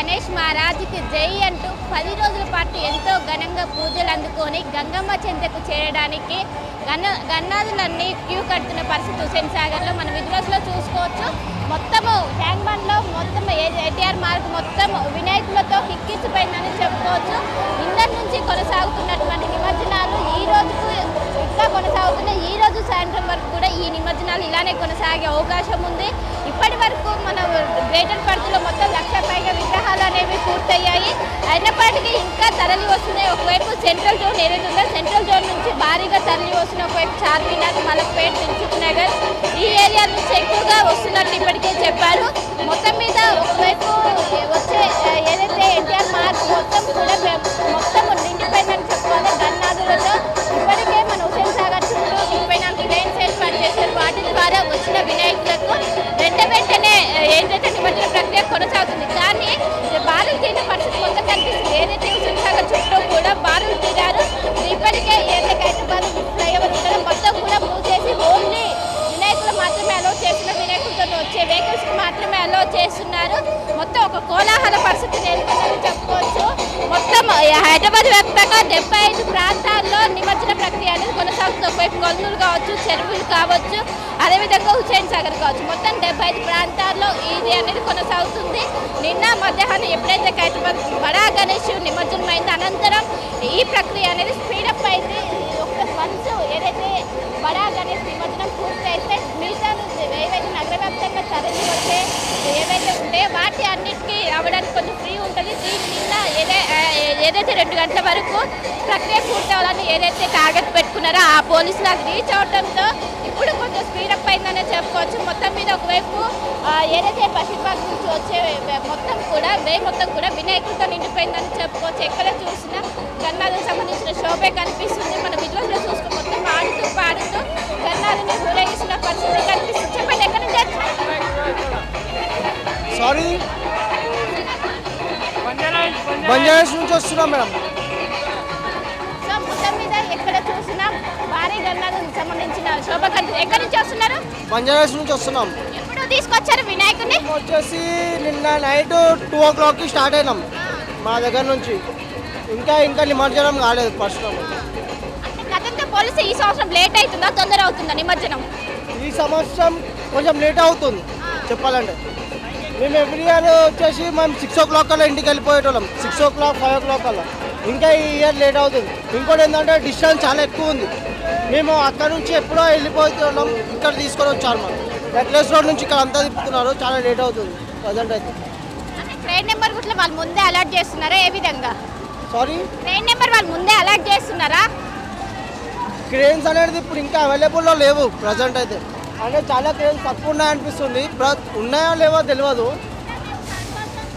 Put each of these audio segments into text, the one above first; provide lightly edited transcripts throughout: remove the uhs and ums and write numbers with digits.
గణేష్ మహారాజ్కి జై అంటూ 10 రోజుల పాటు ఎంతో ఘనంగా పూజలు అందుకొని గంగమ్మ చెంతకు చేరడానికి గన్నాదులన్నీ క్యూ కడుతున్న పరిస్థితి హుస్సేన్ సాగర్లో మన విజువల్స్లో చూసుకోవచ్చు. మొత్తము ట్యాంక్ బండ్లో మొత్తం ఎన్టీఆర్ మార్గ్ మొత్తం వినాయకులతో హిక్కిచ్చిపోయిందని చెప్పుకోవచ్చు. ఇందరి నుంచి కొనసాగుతున్నటువంటి నిమజ్జనాలు ఈ రోజుకు ఇంకా కొనసాగుతున్నాయి. ఈ రోజు సాయంత్రం వరకు కూడా ఈ నిమజ్జనాలు ఇలానే కొనసాగే అవకాశం ఉంది. ఇప్పటి వరకు మన గ్రేటర్ పరిధిలో మొత్తం 1,00,000 పైగా విగ్రహాలు అనేవి పూర్తయ్యాయి. అయినప్పటికీ ఇంకా తరలి వస్తున్నాయి. ఒకవైపు సెంట్రల్ జోన్ ఏదైతే ఉందో సెంట్రల్ జోన్ నుంచి భారీగా తరలి వస్తున్న ఒకవైపు చార్మినార్, మలక్పేట్, దిల్సుఖ్ నగర్ ఈ ఏరియా నుంచి ఎక్కువగా వస్తున్నట్టు ఇప్పటికే చెప్పారు. మొత్తం మీద ఒకవైపు వచ్చే ఏదైతే ఎన్టీఆర్ మార్క్ మొత్తం కూడా మొత్తం నిండిపోయిందని చెప్పుకోవాలి. గన్నాదులతో ఇప్పటికే మన హుస్సేన్ సాగర్ చుట్టూ నిండిపోయిన లైన్స్ ఏర్పాటు చేశారు. వాటి ద్వారా వచ్చిన వినాయకులకు వెంటనే ఏదైతే నిమజ్జన ప్రక్రియ కొనసాగుతుంది. కానీ బారులు తీరిన పరిస్థితి మొత్తం కనిపిస్తుంది. ఏదైతే హుస్సేన్ సాగర్ చుట్టూ కూడా బారులు తీరారు. ఇప్పటికే ఏదైతే హైదరాబాద్ ఫ్లైఓవర్ ఇక్కడ మొత్తం కూడా మూవ్ చేసి ఓన్లీ వినాయకులు మాత్రమే అలో చేసిన వినాయకులతో వచ్చే వెహికల్స్కి మాత్రమే అలో చేస్తున్నారు. మొత్తం ఒక కోలాహల పరిస్థితి నెలకొందని చెప్పుకోవచ్చు. మొత్తం హైదరాబాద్ వ్యాప్తంగా 75 ప్రాంతాల్లో నిమజ్జన ప్రక్రియ అనేది కొనసాగుతుంది. ఒకవైపు కొల్లూరు కావచ్చు, చెరువులు కావచ్చు, అదేవిధంగా హుస్సేన్ సాగర్ కావచ్చు, మొత్తం 75 ప్రాంతాల్లో ఇది అనేది కొనసాగుతుంది. నిన్న మధ్యాహ్నం ఎప్పుడైతే హైదరాబాద్ బడా గణేష్ నిమజ్జనం అయింది అనంతరం ఈ ప్రక్రియ అనేది స్పీడప్ అయింది. వన్స్ ఏదైతే బడా గణేష్ నిమజ్జనం పూర్తయితే మిగతా ఏవైతే నగర వ్యాప్తంగా తరలి వచ్చే ఏవైతే ఉంటాయో వాటి అన్నిటికీ అవ్వడానికి కొంచెం ఫ్రీ ఉంటుంది. నిన్న ఏదైతే 2 గంటల వరకు ప్రక్రియ పూర్తి అవ్వాలని ఏదైతే టార్గెట్ పెట్టుకున్నారో ఆ పోలీసులు అది రీచ్ అవడంతో ఇప్పుడు కొంచెం స్పీడప్ అయిందనే చెప్పుకోవచ్చు. మొత్తం మీద ఒకవైపు ఏదైతే పశ్చిమబాగ్ నుంచి వచ్చే మొత్తం కూడా వినాయకులతో నిండిపోయిందని చెప్పుకోవచ్చు. ఎక్కడ చూసినా గన్నాలకు సంబంధించిన షోపే కనిపిస్తుంది. మన విజువల్స్లో చూసుకుని మొత్తం ఆడుతూ పాడుతూ గన్నాలని ఊరేగిస్తున్న పరిస్థితి కనిపిస్తుంది. చెప్పండి, ఎక్కడి నుంచి బంజారాస్ నుంచి వస్తున్నాం మేడం. సో మొత్తం మీద ఎక్కడ చూసినా భారీ గన్నాలకు సంబంధించిన శోభ కనిపిస్తుంది. ఎక్కడి నుంచి వస్తున్నారు? బంజారాస్ నుంచి వస్తున్నాం. ఎప్పుడు తీసుకొచ్చారు వినాయకుడిని? వచ్చేసి నిన్న నైట్ 2 o'clockకి స్టార్ట్ అయినాం మా దగ్గర నుంచి. ఇంకా నిమజ్జనం కాలేదు. ఫస్ట్ గతంతో పోలీసు ఈ సంవత్సరం లేట్ అవుతుందా తొందర అవుతుందా నిమజ్జనం? ఈ సంవత్సరం కొంచెం లేట్ అవుతుంది చెప్పాలంటే. మేము ఎవ్రీ ఇయర్ వచ్చేసి మేము 6 o'clock కల్లా ఇంటికి వెళ్ళిపోయేటోళ్ళం. 6 o'clock 5 o'clock కల్లా. ఇంకా ఈ ఇయర్ లేట్ అవుతుంది. ఇంకోటి ఏంటంటే డిస్టెన్స్ చాలా ఎక్కువ ఉంది. మేము అక్కడ నుంచి ఎప్పుడో వెళ్ళిపోతున్నాం, ఇక్కడ తీసుకొని వచ్చారు. మాకు నెక్లెస్ రోడ్ నుంచి ఇక్కడ అంతా తిప్పుతున్నారు. చాలా లేట్ అవుతుంది ప్రజెంట్ అయితే. ట్రైన్ నెంబర్ కూడా వాళ్ళు ముందే అలర్ట్ చేస్తున్నారా? ఏ విధంగా? ట్రైన్ నెంబర్ వాళ్ళు ముందే అలర్ట్ చేస్తున్నారా? క్రేన్స్ అనేది ఇప్పుడు ఇంకా అవైలబుల్లో లేవు ప్రజెంట్ అయితే. అంటే చాలా క్రేన్స్ తక్కువ ఉన్నాయనిపిస్తుంది. ఉన్నాయో లేవో తెలియదు,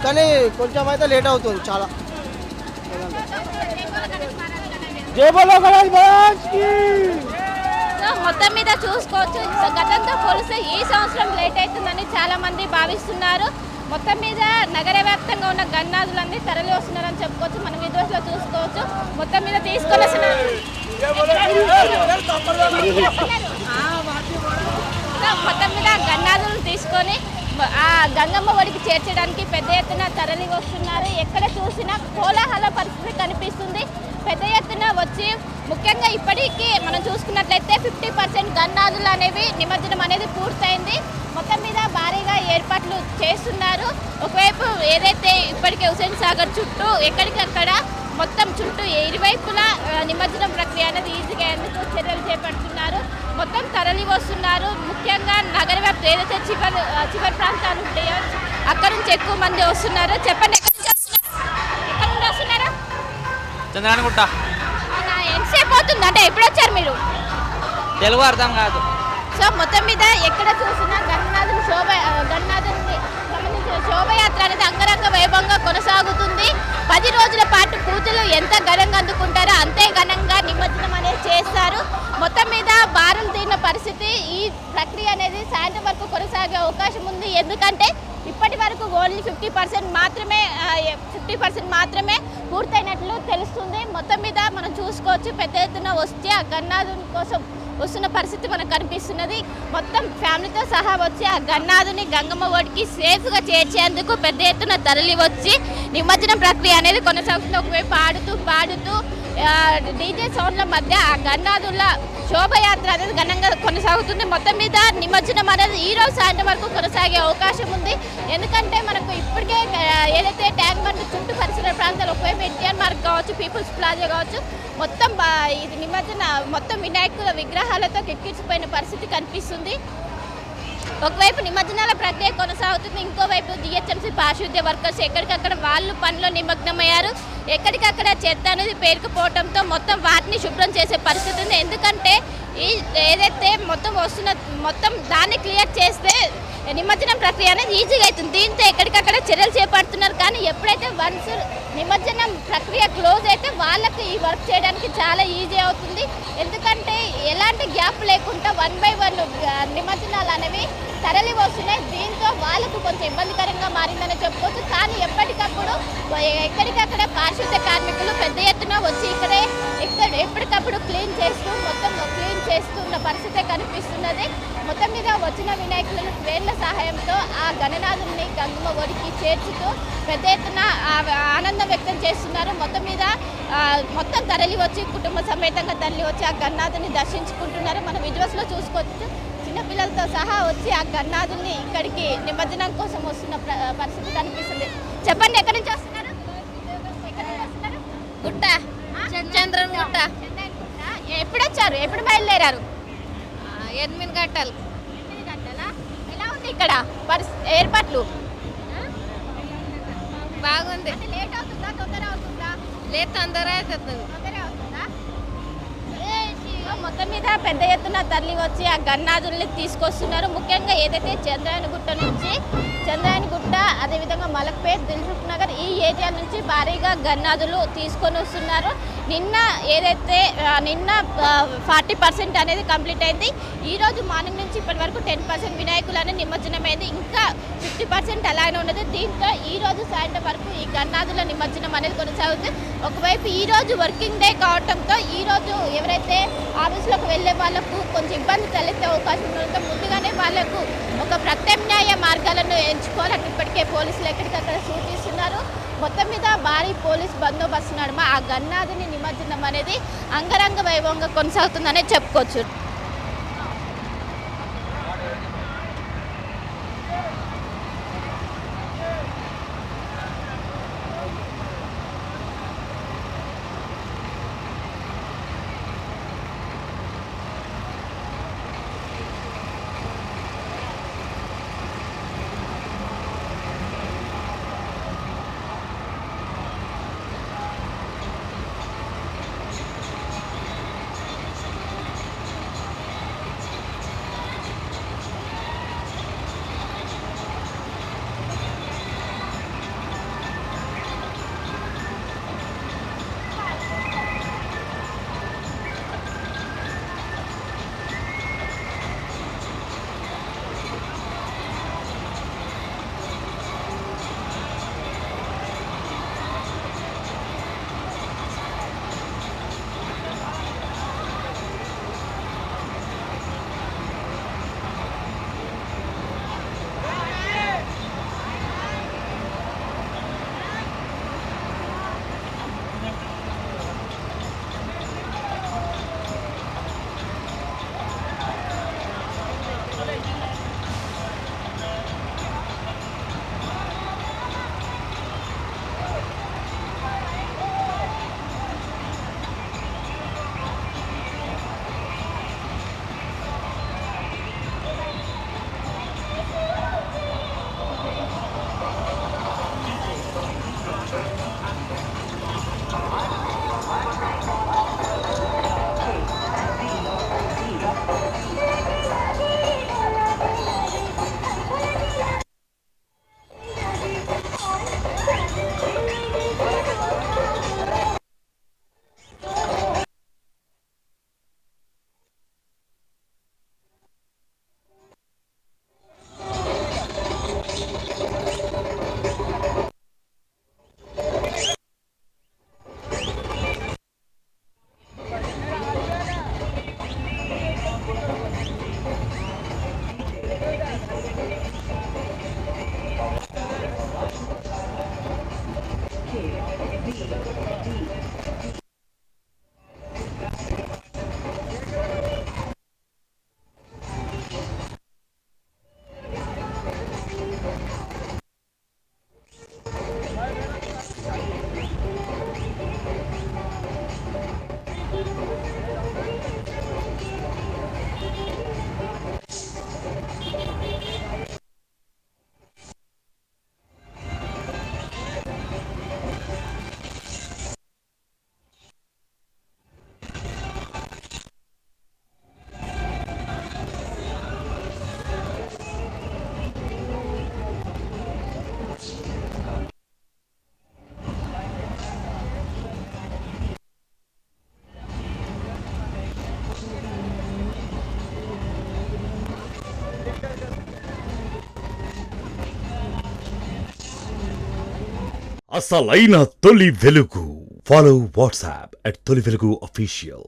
కానీ కొంచెం అయితే లేట్ అవుతుంది చాలా. మొత్తం మీద చూసుకోవచ్చు, గతంతో పోలిస్తే ఈ సంవత్సరం లేట్ అవుతుందని చాలా మంది భావిస్తున్నారు. మొత్తం మీద నగర వ్యాప్తంగా ఉన్న గన్నాదులన్నీ తరలి వస్తున్నారని చెప్పుకోవచ్చు. మనం విజువల్స్లో చూసుకోవచ్చు. మొత్తం మీద తీసుకొని మొత్తం మీద గన్నాదులు తీసుకొని ఆ గంగమ్మ ఒడికి చేర్చడానికి పెద్ద ఎత్తున తరలి వస్తున్నారు. ఎక్కడ చూసినా కోలాహల పరిస్థితి కనిపిస్తుంది. పెద్ద ఎత్తున వచ్చి ముఖ్యంగా ఇప్పటికీ మనం చూసుకున్నట్లయితే 50% గన్నాదులు అనేవి నిమజ్జనం అనేది పూర్తయింది. మొత్తం మీద భారీగా ఏర్పాట్లు చేస్తున్నారు. ఒకవైపు ఏదైతే ఇప్పటికే హుస్సేన్ సాగర్ చుట్టూ ఎక్కడికక్కడ మొత్తం చుట్టూ ఇరువైపులా నిమజ్జనం ప్రక్రియ అనేది ఈజీగా ఎందుకు చర్యలు చేపడుతున్నారు. మొత్తం తరలి వస్తున్నారు. ముఖ్యంగా నగర వ్యాప్తం ఏదైతే చివరి ప్రాంతాలు ఉంటాయో అక్కడ నుంచి ఎక్కువ మంది వస్తున్నారు. చెప్పండి, ఎక్కడి నుండి వస్తున్నారు? చంద్రానిగుట్ట. ఎంతసేపు అవుతుంది? అంటే ఎప్పుడు వచ్చారు మీరు? తెలుగు అర్థం కాదు. సో మొత్తం మీద ఎక్కడ చూసినా గన్నాథుని సంబంధించిన శోభయాత్ర అనేది అంగరంగ వైభవంగా కొనసాగుతుంది. 10 రోజుల పాటు పూజలు ఎంత ఘనంగా అందుకుంటారో అంతే ఘనంగా నిమజ్జనం అనేది చేస్తారు. మొత్తం మీద బారులు తీరిన పరిస్థితి. ఈ ప్రక్రియ అనేది సాయంత్రం వరకు కొనసాగే అవకాశం ఉంది. ఎందుకంటే ఇప్పటి వరకు ఓన్లీ 50% మాత్రమే పూర్తయినట్లు తెలుస్తుంది. మొత్తం మీద మనం చూసుకోవచ్చు, పెద్ద ఎత్తున వచ్చి ఆ గన్నాథుని కోసం వస్తున్న పరిస్థితి మనకు కనిపిస్తున్నది. మొత్తం ఫ్యామిలీతో సహా వచ్చి ఆ గన్నాథుని గంగమ్మ ఒడికి సేఫ్గా చేర్చేందుకు పెద్ద ఎత్తున తరలి వచ్చి నిమజ్జనం ప్రక్రియ అనేది కొనసాగుతుంది. ఒకవైపు పాడుతూ డీజే సౌండ్ల మధ్య ఆ గన్నాథుల శోభయాత్ర అనేది ఘనంగా కొనసాగుతుంది. మొత్తం మీద నిమజ్జనం అనేది ఈ రోజు సాయంత్రం వరకు కొనసాగే అవకాశం ఉంది. ఎందుకంటే మనకు ఇప్పటికే ఏదైతే ట్యాంక్ బండ్ చుట్టూ పరిసర ప్రాంతాలు ఒకవైపు ఎన్టీఆర్ మార్గ్ కావచ్చు, పీపుల్స్ ప్లాజా కావచ్చు, మొత్తం ఇది నిమజ్జన మొత్తం వినాయకుల విగ్రహాలతో కిక్కిరిసిపోయిన పరిస్థితి కనిపిస్తుంది. ఒకవైపు నిమజ్జనాల ప్రక్రియ కొనసాగుతుంది, ఇంకోవైపు జిహెచ్ఎంసీ పారిశుద్ధ్య వర్కర్స్ ఎక్కడికక్కడ వాళ్ళు పనిలో నిమగ్నమయ్యారు. ఎక్కడికక్కడ చెత్త అనేది పేరుకుపోవడంతో మొత్తం వాటిని శుభ్రం చేసే పరిస్థితి ఉంది. ఎందుకంటే ఏదైతే మొత్తం దాన్ని క్లియర్ చేస్తే నిమజ్జనం ప్రక్రియ అనేది ఈజీగా అవుతుంది. దీంతో ఎక్కడికక్కడ చర్యలు చేపడుతున్నారు. కానీ ఎప్పుడైతే వన్స్ నిమజ్జనం ప్రక్రియ క్లోజ్ అయితే వాళ్ళకి ఈ వర్క్ చేయడానికి చాలా ఈజీ అవుతుంది. ఎందుకంటే ఎలాంటి గ్యాప్ లేకుండా 1 by 1 నిమజ్జనాలు అనేవి తరలి వస్తున్నాయి. దీంతో వాళ్ళకు కొంచెం ఇబ్బందికరంగా మారిందని చెప్పుకోవచ్చు. కానీ ఎక్కడికక్కడ పారిశుద్ధ్య కార్మికులు పెద్ద ఎత్తున వచ్చి ఎప్పటికప్పుడు క్లీన్ చేస్తున్న పరిస్థితి కనిపిస్తున్నది. మొత్తం మీద వచ్చిన వినాయకులను ట్రైన్ల సహాయంతో ఆ గణనాథుని గంగమ్మ ఒడికి చేర్చుతూ పెద్ద ఎత్తున ఆనందం వ్యక్తం చేస్తున్నారు. మొత్తం తరలి వచ్చి కుటుంబ సమేతంగా తరలి వచ్చి ఆ గణనాథుని దర్శించుకుంటున్నారు. మన విజువల్స్లో చూసుకోవచ్చు. చిన్నపిల్లలతో సహా వచ్చి ఆ గణనాథుని ఇక్కడికి నిమజ్జనం కోసం వస్తున్న పరిస్థితి కనిపిస్తుంది. చెప్పండి, ఎక్కడి నుంచి వస్తున్నారు? గుట్ట చంద్రన్ గుట్ట. ఎప్పుడు వచ్చారు? ఎప్పుడు బయలుదేరారు? 8 గంటలు. 8 గంటలా? ఎలా ఉంది ఇక్కడ ఏర్పాట్లు? బాగుంది. లేట్ అవుతుందా, తొందర అవుతుందా? లేదు, తొందర అవుతుంది. తొందర అవుతుందా? మొత్తం మీద పెద్ద ఎత్తున తరలి వచ్చి ఆ గన్నాదుల్ని తీసుకొస్తున్నారు. ముఖ్యంగా ఏదైతే చంద్రాయనగుట్ట నుంచి అదేవిధంగా మలక్పేట్, దిల్సుఖ్ నగర్ ఈ ఏరియా నుంచి భారీగా గన్నాదులు తీసుకొని వస్తున్నారు. నిన్న 40% అనేది కంప్లీట్ అయింది. ఈరోజు మార్నింగ్ నుంచి ఇప్పటి వరకు 10% వినాయకులు అనేది నిమజ్జనమైంది. ఇంకా 50% అలానే ఉన్నది. దీంతో ఈరోజు సాయంత్రం వరకు ఈ గన్నాదుల నిమజ్జనం అనేది కొనసాగుతుంది. ఒకవైపు ఈరోజు వర్కింగ్ డే కావడంతో ఈరోజు ఎవరైతే ఆఫీసులకు వెళ్ళే వాళ్ళకు కొంచెం ఇబ్బంది తలెత్తే అవకాశం ఉండడంతో ముందుగానే వాళ్ళకు ఒక ప్రత్యామ్నాయ మార్గాలను ఎంచుకోవాలని ఇప్పటికే పోలీసులు ఎక్కడికక్కడ సూచిస్తున్నారు. మొత్తం మీద భారీ పోలీస్ బందోబస్తు నడుమ ఆ గన్నాథుని నిమజ్జనం అనేది అంగరంగ వైభవంగా కొనసాగుతుందనే చెప్పుకోవచ్చు. అసలైన తొలి వెలుగు. ఫాలో వాట్సాప్ @తొలి వెలుగు official.